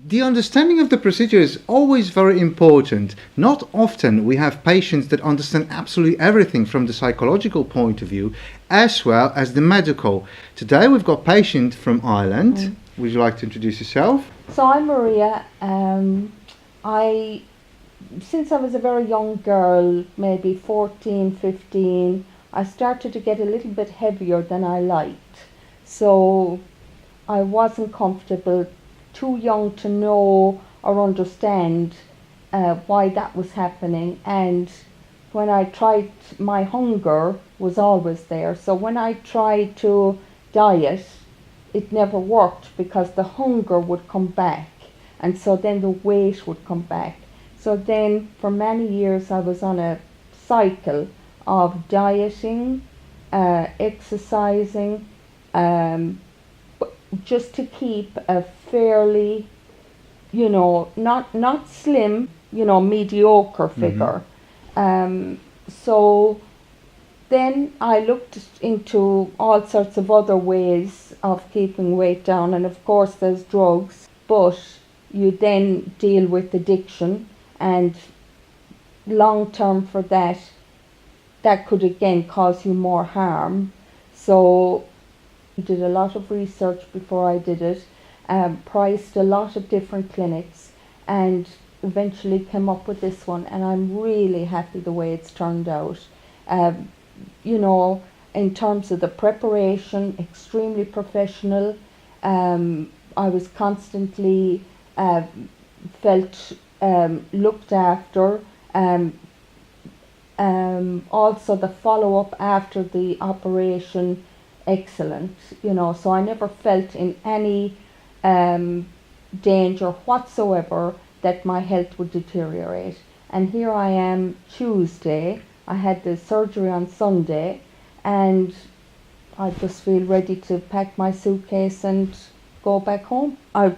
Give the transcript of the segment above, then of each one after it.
The understanding of the procedure is always very important. Not often we have patients that understand absolutely everything from the psychological point of view as well as the medical. Today we've got a patient from Ireland. Would you like to introduce yourself? So I'm Maria. Since I was a very young girl, maybe 14, 15, I started to get a little bit heavier than I liked. So I wasn't comfortable, too young to know or understand why that was happening. And when I tried, my hunger was always there. So when I tried to diet, it never worked because the hunger would come back. And so then the weight would come back. So then for many years I was on a cycle of dieting, exercising, just to keep a fairly, not slim, mediocre figure. So then I looked into all sorts of other ways of keeping weight down, and of course there's drugs, but you then deal with addiction, and long term for that could again cause you more harm. So I did a lot of research before I did it, priced a lot of different clinics, and eventually came up with this one, and I'm really happy the way it's turned out. In terms of the preparation, extremely professional. I was constantly felt looked after. Also the follow-up after the operation, excellent. So I never felt in any danger whatsoever that my health would deteriorate. And here I am Tuesday. I had the surgery on Sunday, and I just feel ready to pack my suitcase and go back home. I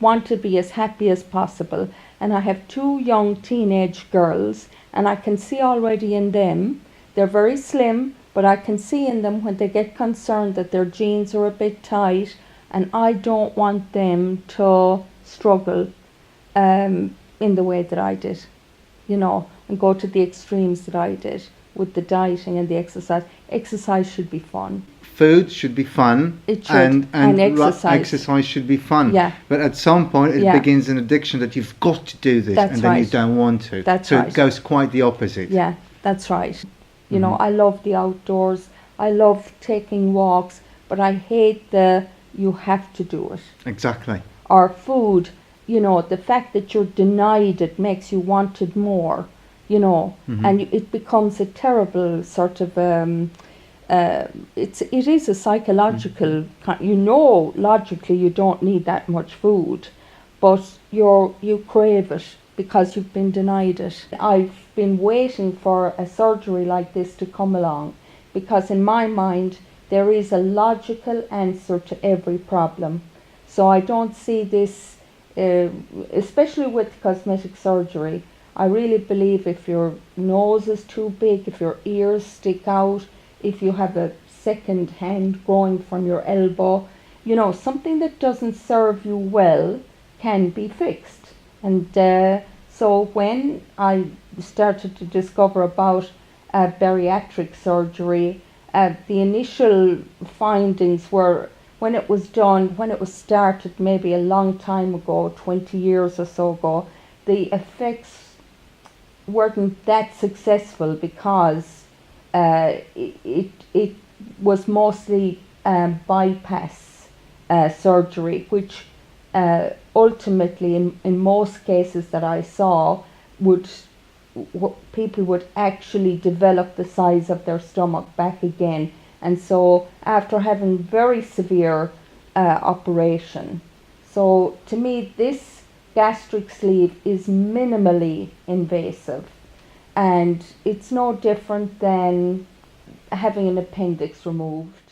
want to be as happy as possible, and I have two young teenage girls, and I can see already in them, they're very slim, but I can see in them when they get concerned that their jeans are a bit tight, and I don't want them to struggle in the way that I did, and go to the extremes that I did with the dieting and the exercise. Exercise should be fun. Food should be fun. It should. And exercise should be fun. Yeah. But at some point it begins an addiction that you've got to do this. That's and then right. you don't want to. That's so right. It goes quite the opposite. Yeah, that's right. I love the outdoors. I love taking walks, but I hate you have to do it. Exactly. Or food, the fact that you're denied it makes you want it more, and it becomes a terrible sort of, it is a psychological, logically you don't need that much food, but you crave it because you've been denied it. I've been waiting for a surgery like this to come along, because in my mind there is a logical answer to every problem. So I don't see this, especially with cosmetic surgery. I really believe if your nose is too big, if your ears stick out, if you have a second hand growing from your elbow, something that doesn't serve you well can be fixed. And so when I started to discover about bariatric surgery, the initial findings were, when it was started maybe a long time ago, 20 years or so ago, the effects weren't that successful because it was mostly bypass surgery, which ultimately in most cases that I saw people would actually develop the size of their stomach back again. And so after having very severe operation, so to me this gastric sleeve is minimally invasive, and it's no different than having an appendix removed.